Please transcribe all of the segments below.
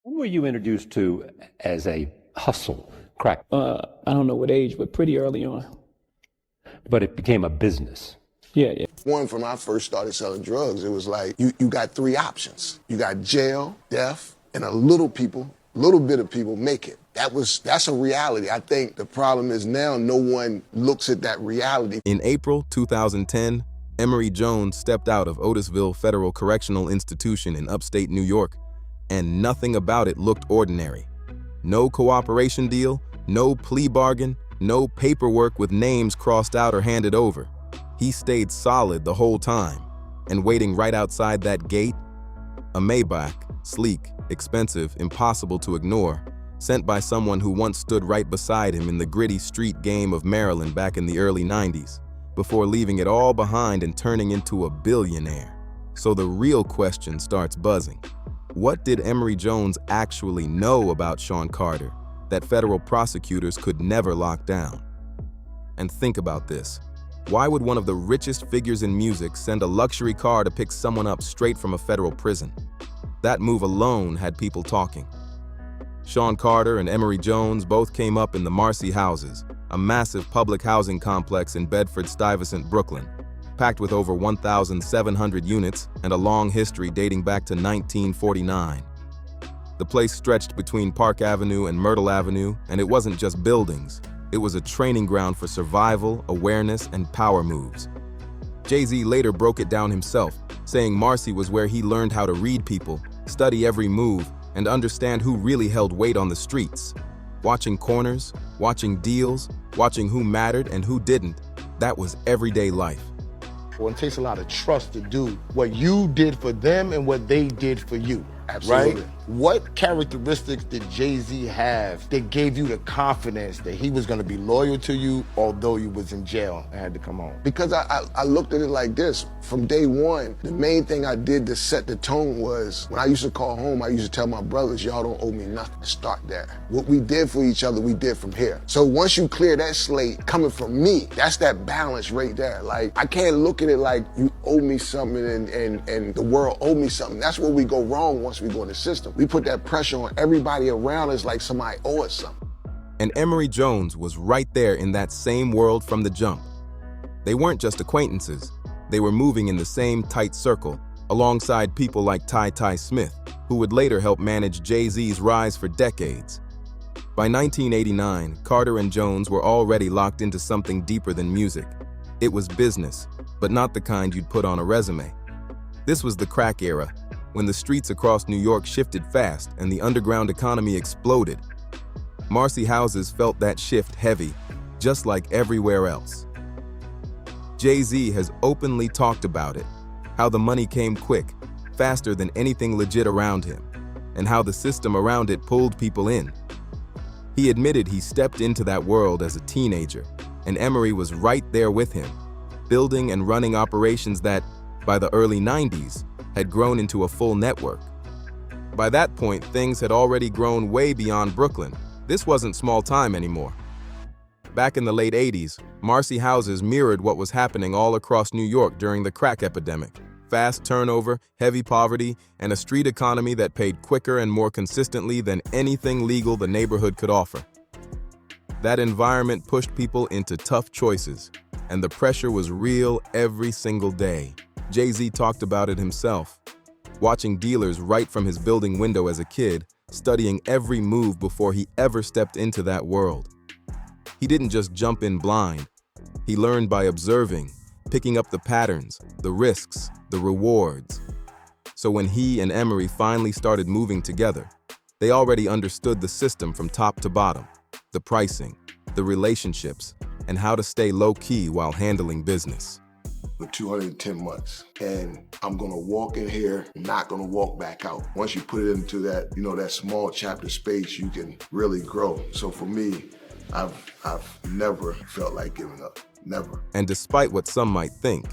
When were you introduced to as a hustle crack? I don't know what age, but pretty early on. But it became a business. Yeah. When I first started selling drugs, it was like you got three options. You got jail, death, and a little bit of people make it. That's a reality. I think the problem is now no one looks at that reality. In April 2010, Emory Jones stepped out of Otisville Federal Correctional Institution in upstate New York, and nothing about it looked ordinary. No cooperation deal, no plea bargain, no paperwork with names crossed out or handed over. He stayed solid the whole time, and waiting right outside that gate, a Maybach, sleek, expensive, impossible to ignore, sent by someone who once stood right beside him in the gritty street game of Maryland back in the early 90s, before leaving it all behind and turning into a billionaire. So the real question starts buzzing. What did Emory Jones actually know about Sean Carter that federal prosecutors could never lock down? And think about this. Why would one of the richest figures in music send a luxury car to pick someone up straight from a federal prison? That move alone had people talking. Sean Carter and Emory Jones both came up in the Marcy houses, a massive public housing complex in Bedford-Stuyvesant, Brooklyn, packed with over 1,700 units and a long history dating back to 1949. The place stretched between Park Avenue and Myrtle Avenue, and it wasn't just buildings. It was a training ground for survival, awareness, and power moves. Jay-Z later broke it down himself, saying Marcy was where he learned how to read people, study every move, and understand who really held weight on the streets. Watching corners, watching deals, watching who mattered and who didn't, that was everyday life. Well, it takes a lot of trust to do what you did for them and what they did for you. Absolutely. Right? What characteristics did Jay-Z have that gave you the confidence that he was going to be loyal to you, although you was in jail and had to come home? Because I looked at it like this. From day one, the main thing I did to set the tone was, when I used to call home, I used to tell my brothers, y'all don't owe me nothing. Start there. What we did for each other, we did from here. So once you clear that slate coming from me, that's that balance right there. Like, I can't look at it like you owe me something and the world owe me something. That's where we go wrong once we go in the system. We put that pressure on everybody around us like somebody owe us something. And Emory Jones was right there in that same world from the jump. They weren't just acquaintances. They were moving in the same tight circle, alongside people like Ty Smith, who would later help manage Jay-Z's rise for decades. By 1989, Carter and Jones were already locked into something deeper than music. It was business, but not the kind you'd put on a resume. This was the crack era, when the streets across New York shifted fast and the underground economy exploded. Marcy houses felt that shift heavy, just like everywhere else. Jay-Z has openly talked about it, how the money came quick, faster than anything legit around him, and how the system around it pulled people in. He admitted he stepped into that world as a teenager, and Emory was right there with him, building and running operations that, by the early 90s, had grown into a full network. By that point, things had already grown way beyond Brooklyn. This wasn't small time anymore. Back in the late 80s, Marcy houses mirrored what was happening all across New York during the crack epidemic. Fast turnover, heavy poverty, and a street economy that paid quicker and more consistently than anything legal the neighborhood could offer. That environment pushed people into tough choices, and the pressure was real every single day. Jay-Z talked about it himself, watching dealers right from his building window as a kid, studying every move before he ever stepped into that world. He didn't just jump in blind. He learned by observing, picking up the patterns, the risks, the rewards. So when he and Emory finally started moving together, they already understood the system from top to bottom, the pricing, the relationships, and how to stay low-key while handling business. For 210 months. And I'm gonna walk in here, not gonna walk back out. Once you put it into that, that small chapter space, you can really grow. So for me, I've never felt like giving up, never. And despite what some might think,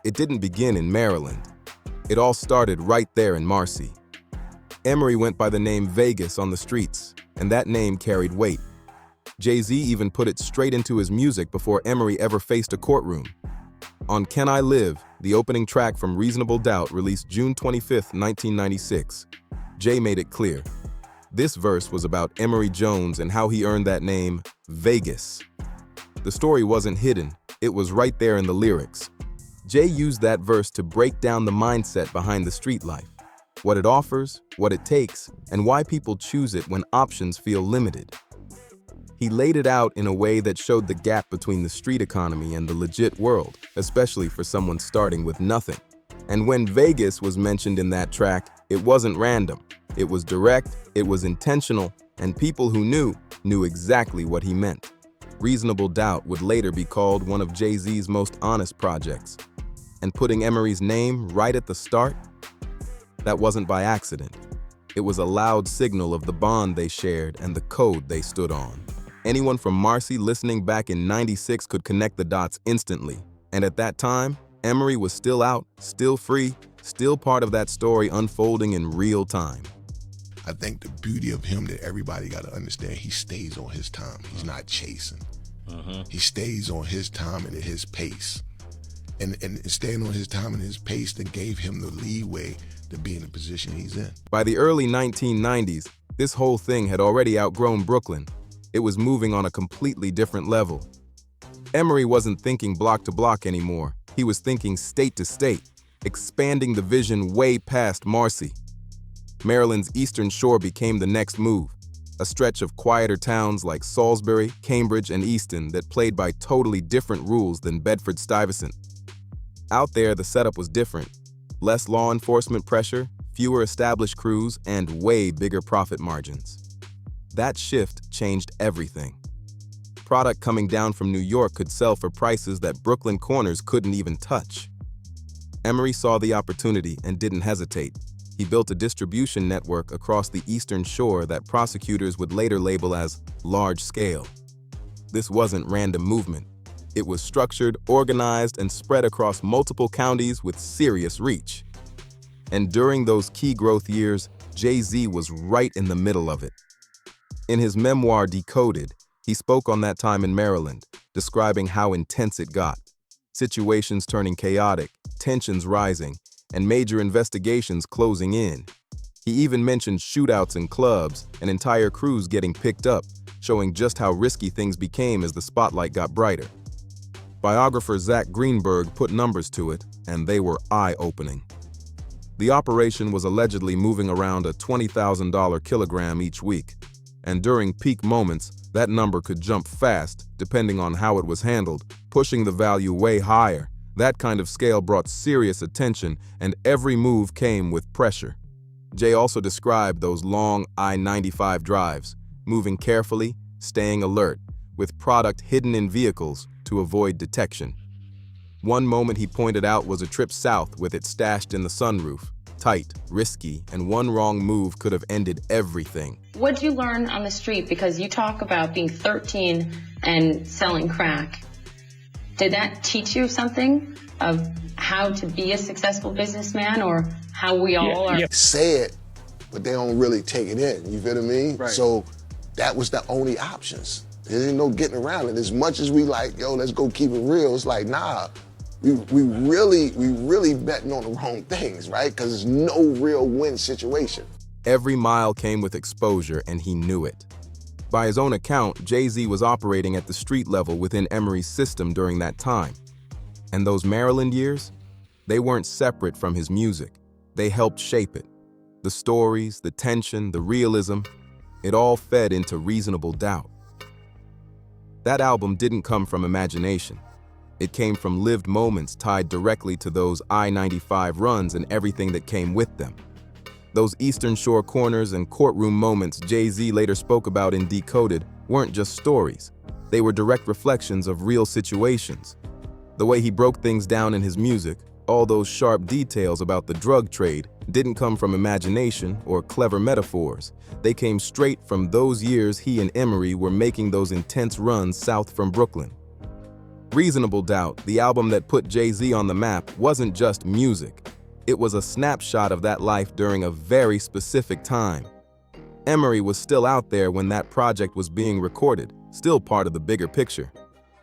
it didn't begin in Maryland. It all started right there in Marcy. Emory went by the name Vegas on the streets, and that name carried weight. Jay-Z even put it straight into his music before Emory ever faced a courtroom. On Can I Live, the opening track from Reasonable Doubt, released June 25, 1996, Jay made it clear, This verse was about Emory Jones and how he earned that name, Vegas. The story wasn't hidden, it was right there in the lyrics. Jay used that verse to break down the mindset behind the street life, what it offers, what it takes, and why people choose it when options feel limited. He laid it out in a way that showed the gap between the street economy and the legit world, especially for someone starting with nothing. And when Vegas was mentioned in that track, it wasn't random. It was direct, it was intentional, and people who knew exactly what he meant. Reasonable Doubt would later be called one of Jay-Z's most honest projects. And putting Emory's name right at the start, that wasn't by accident. It was a loud signal of the bond they shared and the code they stood on. Anyone from Marcy listening back in '96 could connect the dots instantly. And at that time, Emory was still out, still free, still part of that story unfolding in real time. I think the beauty of him that everybody got to understand, he stays on his time. He's not chasing. He stays on his time and at his pace. And staying on his time and his pace that gave him the leeway to be in the position he's in. By the early 1990s, this whole thing had already outgrown Brooklyn. It was moving on a completely different level. Emory wasn't thinking block to block anymore. He was thinking state to state, expanding the vision way past Marcy. Maryland's Eastern Shore became the next move, a stretch of quieter towns like Salisbury, Cambridge, and Easton that played by totally different rules than Bedford-Stuyvesant. Out there, the setup was different. Less law enforcement pressure, fewer established crews, and way bigger profit margins. That shift changed everything. Product coming down from New York could sell for prices that Brooklyn corners couldn't even touch. Emory saw the opportunity and didn't hesitate. He built a distribution network across the Eastern Shore that prosecutors would later label as large scale. This wasn't random movement. It was structured, organized, and spread across multiple counties with serious reach. And during those key growth years, Jay-Z was right in the middle of it. In his memoir, Decoded, he spoke on that time in Maryland, describing how intense it got. Situations turning chaotic, tensions rising, and major investigations closing in. He even mentioned shootouts in clubs and entire crews getting picked up, showing just how risky things became as the spotlight got brighter. Biographer Zach Greenberg put numbers to it, and they were eye-opening. The operation was allegedly moving around a $20,000 kilogram each week, and during peak moments, that number could jump fast, depending on how it was handled, pushing the value way higher. That kind of scale brought serious attention, and every move came with pressure. Jay also described those long I-95 drives, moving carefully, staying alert, with product hidden in vehicles to avoid detection. One moment he pointed out was a trip south with it stashed in the sunroof. Tight, risky, and one wrong move could have ended everything. What'd you learn on the street? Because you talk about being 13 and selling crack. Did that teach you something of how to be a successful businessman, or how we all are? Say it, but they don't really take it in, you feel what I mean? Right. So that was the only options. There ain't no getting around it. As much as we like, yo, let's go keep it real, it's like, nah, we really betting on the wrong things, right? Because there's no real win situation. Every mile came with exposure, and he knew it. By his own account, Jay-Z was operating at the street level within Emory's system during that time. And those Maryland years, they weren't separate from his music. They helped shape it. The stories, the tension, the realism, it all fed into Reasonable Doubt. That album didn't come from imagination. It came from lived moments tied directly to those I-95 runs and everything that came with them. Those Eastern Shore corners and courtroom moments Jay-Z later spoke about in Decoded weren't just stories. They were direct reflections of real situations. The way he broke things down in his music, all those sharp details about the drug trade, didn't come from imagination or clever metaphors. They came straight from those years he and Emory were making those intense runs south from Brooklyn. Reasonable Doubt, the album that put Jay-Z on the map, wasn't just music. It was a snapshot of that life during a very specific time. Emory was still out there when that project was being recorded, still part of the bigger picture.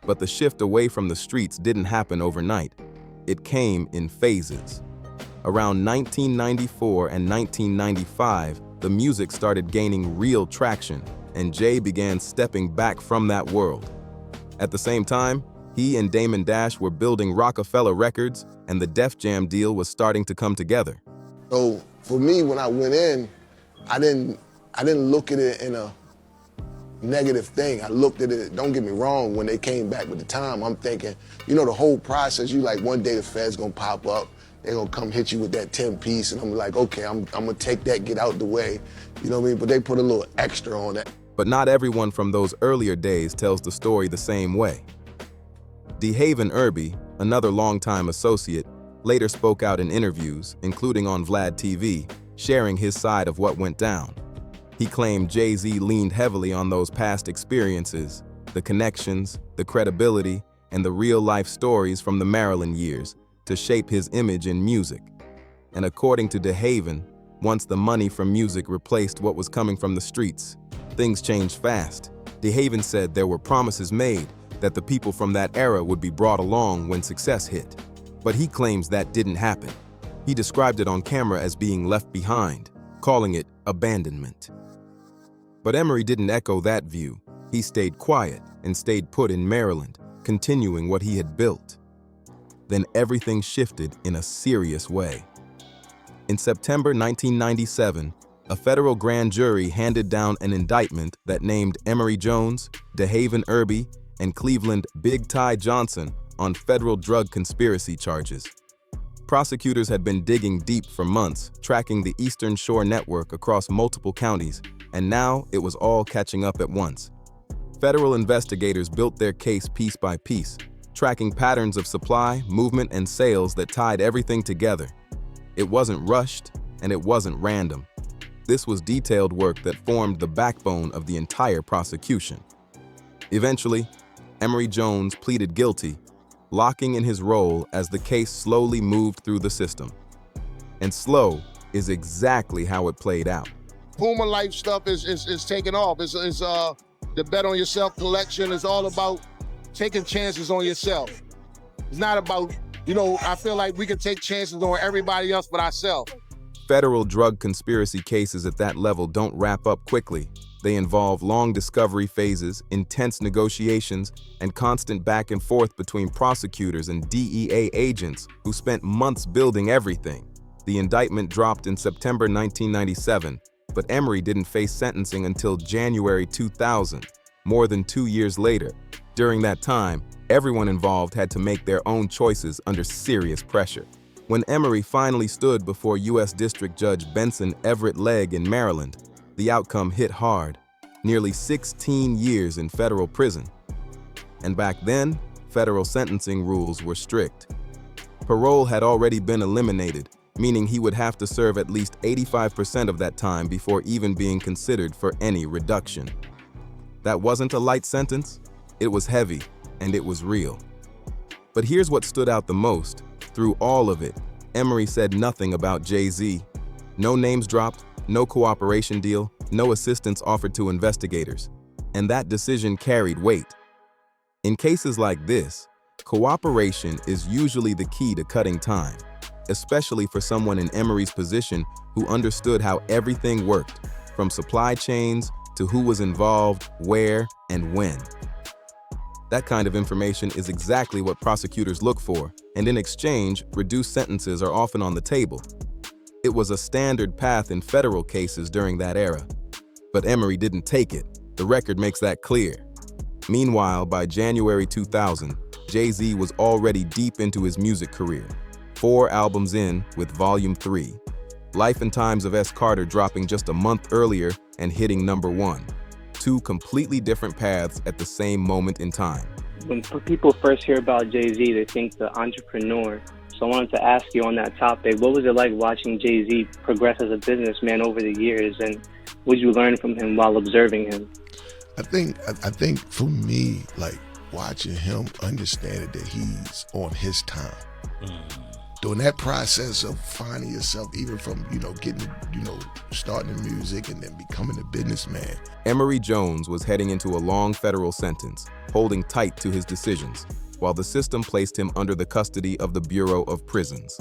But the shift away from the streets didn't happen overnight. It came in phases. Around 1994 and 1995, the music started gaining real traction, and Jay began stepping back from that world. At the same time, he and Damon Dash were building Roc-A-Fella Records, and the Def Jam deal was starting to come together. So for me, when I went in, I didn't look at it in a negative thing. I looked at it, don't get me wrong, when they came back with the time, I'm thinking, you know, the whole process, you like, one day the Fed's gonna pop up, they're gonna come hit you with that 10-piece, and I'm like, okay, I'm gonna take that, get out the way, you know what I mean? But they put a little extra on that. But not everyone from those earlier days tells the story the same way. DeHaven Irby, another longtime associate, later spoke out in interviews, including on Vlad TV, sharing his side of what went down. He claimed Jay-Z leaned heavily on those past experiences, the connections, the credibility, and the real-life stories from the Maryland years to shape his image in music. And according to DeHaven, once the money from music replaced what was coming from the streets, things changed fast. DeHaven said there were promises made that the people from that era would be brought along when success hit. But he claims that didn't happen. He described it on camera as being left behind, calling it abandonment. But Emory didn't echo that view. He stayed quiet and stayed put in Maryland, continuing what he had built. Then everything shifted in a serious way. In September 1997, a federal grand jury handed down an indictment that named Emory Jones, DeHaven Irby, and Cleveland Big Ty Johnson on federal drug conspiracy charges. Prosecutors had been digging deep for months, tracking the Eastern Shore network across multiple counties, and now it was all catching up at once. Federal investigators built their case piece by piece, tracking patterns of supply, movement, and sales that tied everything together. It wasn't rushed, and it wasn't random. This was detailed work that formed the backbone of the entire prosecution. Eventually, Emory Jones pleaded guilty, locking in his role as the case slowly moved through the system. And slow is exactly how it played out. Puma Life stuff is taking off. It's the Bet on Yourself collection is all about taking chances on yourself. It's not about, you know, I feel like we can take chances on everybody else but ourselves. Federal drug conspiracy cases at that level don't wrap up quickly. They involve long discovery phases, intense negotiations, and constant back and forth between prosecutors and DEA agents who spent months building everything. The indictment dropped in September 1997, but Emory didn't face sentencing until January 2000, more than 2 years later. During that time, everyone involved had to make their own choices under serious pressure. When Emory finally stood before U.S. District Judge Benson Everett Legg in Maryland, the outcome hit hard, nearly 16 years in federal prison. And back then, federal sentencing rules were strict. Parole had already been eliminated, meaning he would have to serve at least 85% of that time before even being considered for any reduction. That wasn't a light sentence, it was heavy, and it was real. But here's what stood out the most. Through all of it, Emory said nothing about Jay-Z. No names dropped, no cooperation deal, no assistance offered to investigators. And that decision carried weight. In cases like this, cooperation is usually the key to cutting time, especially for someone in Emory's position who understood how everything worked, from supply chains to who was involved, where, and when. That kind of information is exactly what prosecutors look for, and in exchange, reduced sentences are often on the table. It was a standard path in federal cases during that era. But Emory didn't take it. The record makes that clear. Meanwhile, by January 2000, Jay-Z was already deep into his music career, 4 albums in with Volume 3. Life and Times of S. Carter dropping just a month earlier and hitting #1. 2 completely different paths at the same moment in time. When people first hear about Jay-Z, they think the entrepreneur. So I wanted to ask you on that topic, what was it like watching Jay-Z progress as a businessman over the years, and what did you learn from him while observing him? I think for me, like watching him understanding that he's on his time. During that process of finding yourself, even from, getting, starting in music and then becoming a businessman. Emory Jones was heading into a long federal sentence, holding tight to his decisions, while the system placed him under the custody of the Bureau of Prisons.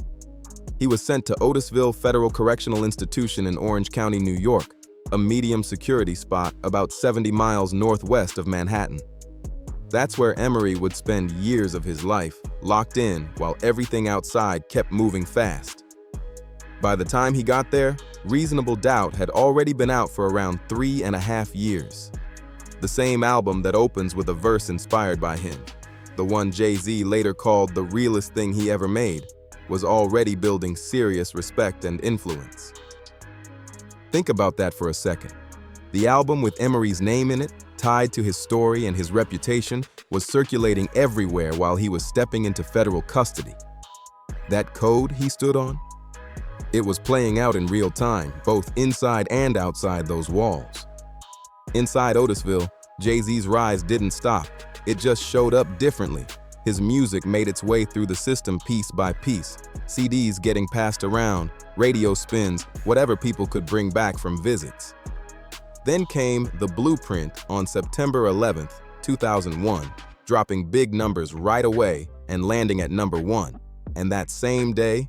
He was sent to Otisville Federal Correctional Institution in Orange County, New York, a medium security spot about 70 miles northwest of Manhattan. That's where Emory would spend years of his life, locked in while everything outside kept moving fast. By the time he got there, Reasonable Doubt had already been out for around 3.5 years. The same album that opens with a verse inspired by him, the one Jay-Z later called the realest thing he ever made, was already building serious respect and influence. Think about that for a second. The album with Emory's name in it, tied to his story and his reputation, was circulating everywhere while he was stepping into federal custody. That code he stood on? It was playing out in real time, both inside and outside those walls. Inside Otisville, Jay-Z's rise didn't stop. It just showed up differently. His music made its way through the system piece by piece, CDs getting passed around, radio spins, whatever people could bring back from visits. Then came The Blueprint on September 11th, 2001, dropping big numbers right away and landing at #1. And that same day,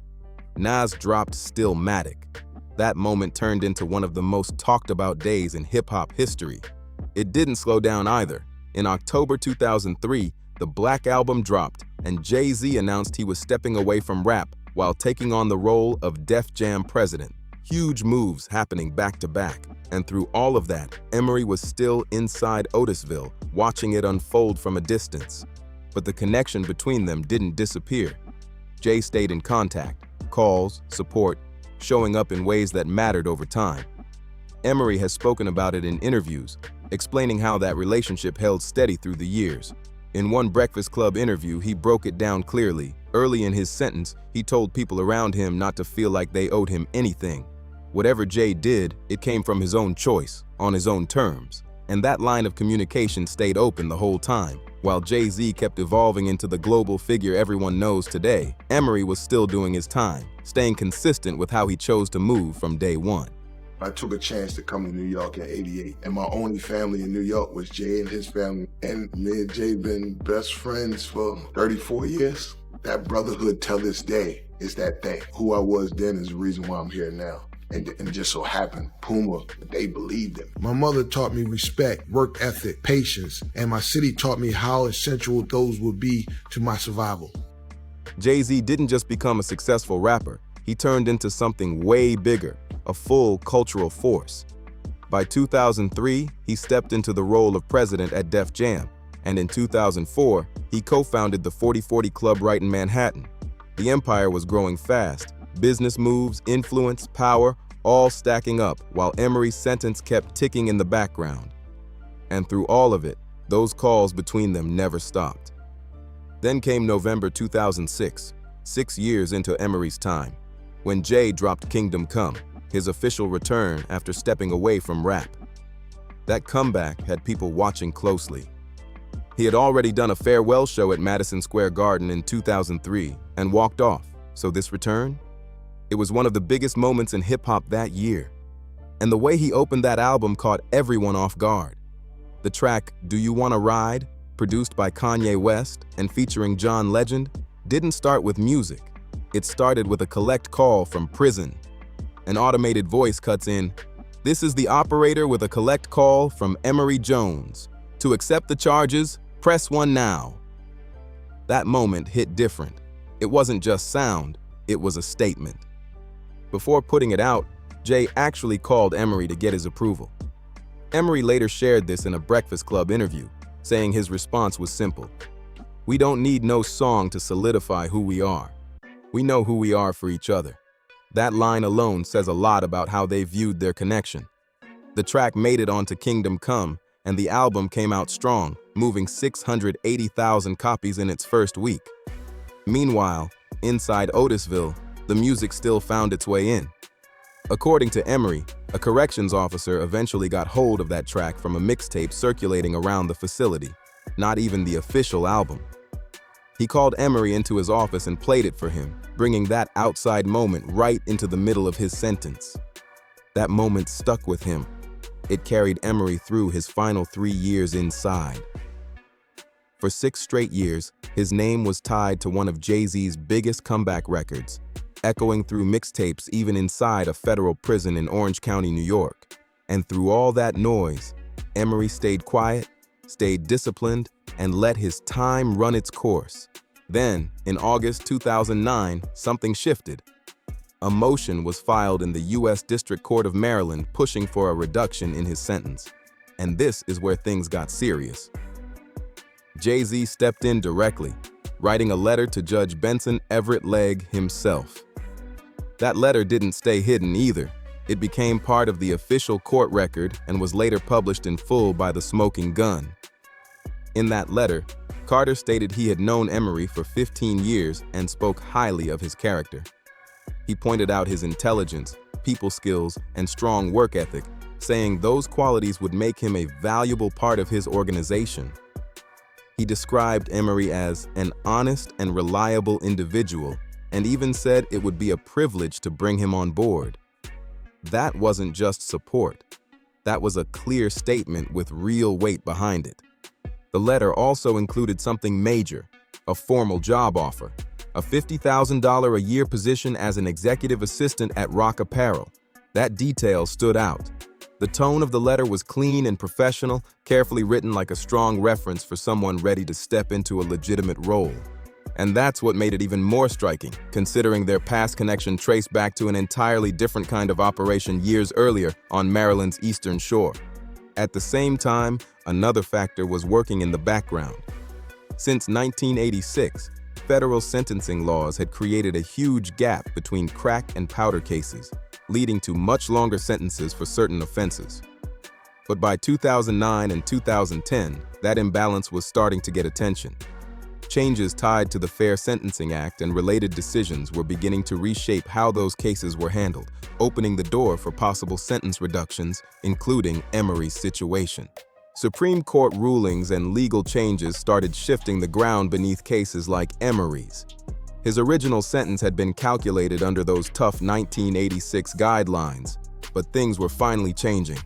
Nas dropped Stillmatic. That moment turned into one of the most talked about days in hip-hop history. It didn't slow down either. In October 2003, the Black Album dropped, and Jay-Z announced he was stepping away from rap while taking on the role of Def Jam president. Huge moves happening back to back. And through all of that, Emory was still inside Otisville, watching it unfold from a distance. But the connection between them didn't disappear. Jay stayed in contact, calls, support, showing up in ways that mattered over time. Emory has spoken about it in interviews, explaining how that relationship held steady through the years. In one Breakfast Club interview, he broke it down clearly. Early in his sentence, he told people around him not to feel like they owed him anything. Whatever Jay did, it came from his own choice, on his own terms. And that line of communication stayed open the whole time. While Jay-Z kept evolving into the global figure everyone knows today, Emory was still doing his time, staying consistent with how he chose to move from day one. I took a chance to come to New York in '88, and my only family in New York was Jay and his family. And me and Jay been best friends for 34 years. That brotherhood till this day is that thing. Who I was then is the reason why I'm here now. And it just so happened, Puma, they believed him. My mother taught me respect, work ethic, patience, and my city taught me how essential those would be to my survival. Jay-Z didn't just become a successful rapper, he turned into something way bigger, a full cultural force. By 2003, he stepped into the role of president at Def Jam, and in 2004, he co-founded the 4040 Club right in Manhattan. The empire was growing fast. Business moves, influence, power, all stacking up while Emory's sentence kept ticking in the background. And through all of it, those calls between them never stopped. Then came November 2006, 6 years into Emory's time, when Jay dropped Kingdom Come, his official return after stepping away from rap. That comeback had people watching closely. He had already done a farewell show at Madison Square Garden in 2003 and walked off, so this return? It was one of the biggest moments in hip-hop that year. And the way he opened that album caught everyone off guard. The track, Do You Wanna Ride, produced by Kanye West and featuring John Legend, didn't start with music. It started with a collect call from prison. An automated voice cuts in, "This is the operator with a collect call from Emory Jones. To accept the charges, press 1 now." That moment hit different. It wasn't just sound, it was a statement. Before putting it out, Jay actually called Emory to get his approval. Emory later shared this in a Breakfast Club interview, saying his response was simple. "We don't need no song to solidify who we are. We know who we are for each other." That line alone says a lot about how they viewed their connection. The track made it onto Kingdom Come, and the album came out strong, moving 680,000 copies in its first week. Meanwhile, inside Otisville, the music still found its way in. According to Emory, a corrections officer eventually got hold of that track from a mixtape circulating around the facility, not even the official album. He called Emory into his office and played it for him, bringing that outside moment right into the middle of his sentence. That moment stuck with him. It carried Emory through his final 3 years inside. For 6 straight years, his name was tied to one of Jay-Z's biggest comeback records, echoing through mixtapes even inside a federal prison in Orange County, New York. And through all that noise, Emory stayed quiet, stayed disciplined, and let his time run its course. Then, in August 2009, something shifted. A motion was filed in the U.S. District Court of Maryland pushing for a reduction in his sentence. And this is where things got serious. Jay-Z stepped in directly, writing a letter to Judge Benson Everett Legg himself. That letter didn't stay hidden either. It became part of the official court record and was later published in full by the Smoking Gun. In that letter, Carter stated he had known Emory for 15 years and spoke highly of his character. He pointed out his intelligence, people skills, and strong work ethic, saying those qualities would make him a valuable part of his organization. He described Emory as an honest and reliable individual and even said it would be a privilege to bring him on board. That wasn't just support. That was a clear statement with real weight behind it. The letter also included something major, a formal job offer, a $50,000 a year position as an executive assistant at Roc-A-Fella. That detail stood out. The tone of the letter was clean and professional, carefully written like a strong reference for someone ready to step into a legitimate role. And that's what made it even more striking, considering their past connection traced back to an entirely different kind of operation years earlier on Maryland's Eastern Shore. At the same time, another factor was working in the background. Since 1986, federal sentencing laws had created a huge gap between crack and powder cases, leading to much longer sentences for certain offenses. But by 2009 and 2010, that imbalance was starting to get attention. Changes tied to the Fair Sentencing Act and related decisions were beginning to reshape how those cases were handled, opening the door for possible sentence reductions, including Emory's situation. Supreme Court rulings and legal changes started shifting the ground beneath cases like Emory's. His original sentence had been calculated under those tough 1986 guidelines, but things were finally changing.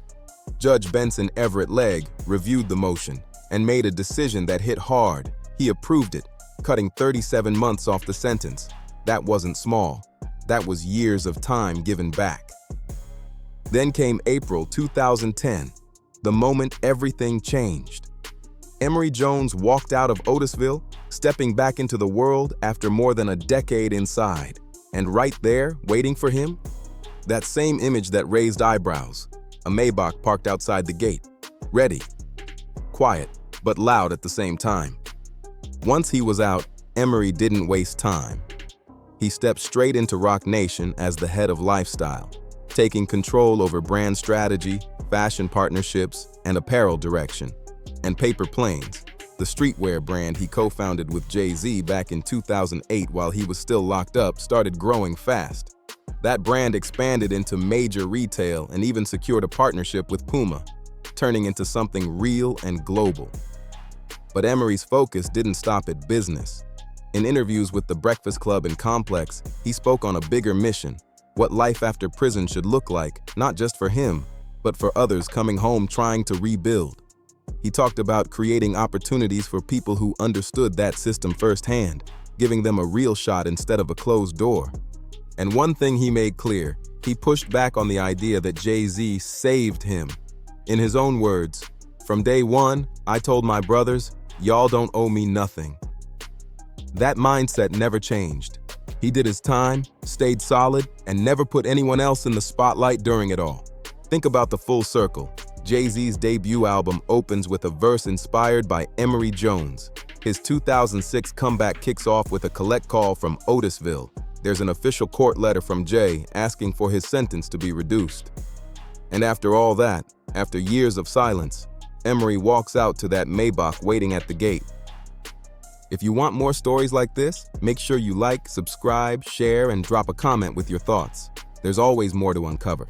Judge Benson Everett Legg reviewed the motion and made a decision that hit hard. He approved it, cutting 37 months off the sentence. That wasn't small. That was years of time given back. Then came April 2010, the moment everything changed. Emory Jones walked out of Otisville, stepping back into the world after more than a decade inside. And right there, waiting for him, that same image that raised eyebrows, a Maybach parked outside the gate, ready, quiet, but loud at the same time. Once he was out, Emory didn't waste time. He stepped straight into Roc Nation as the head of lifestyle, taking control over brand strategy, fashion partnerships, and apparel direction. And Paper Planes, the streetwear brand he co-founded with Jay-Z back in 2008 while he was still locked up, started growing fast. That brand expanded into major retail and even secured a partnership with Puma, turning into something real and global. But Emory's focus didn't stop at business. In interviews with The Breakfast Club and Complex, he spoke on a bigger mission, what life after prison should look like, not just for him, but for others coming home trying to rebuild. He talked about creating opportunities for people who understood that system firsthand, giving them a real shot instead of a closed door. And one thing he made clear, he pushed back on the idea that Jay-Z saved him. In his own words, "From day one, I told my brothers, y'all don't owe me nothing." That mindset never changed. He did his time, stayed solid, and never put anyone else in the spotlight during it all. Think about the full circle. Jay-Z's debut album opens with a verse inspired by Emory Jones. His 2006 comeback kicks off with a collect call from Otisville. There's an official court letter from Jay asking for his sentence to be reduced. And after all that, after years of silence, Emory walks out to that Maybach waiting at the gate. If you want more stories like this, make sure you like, subscribe, share, and drop a comment with your thoughts. There's always more to uncover.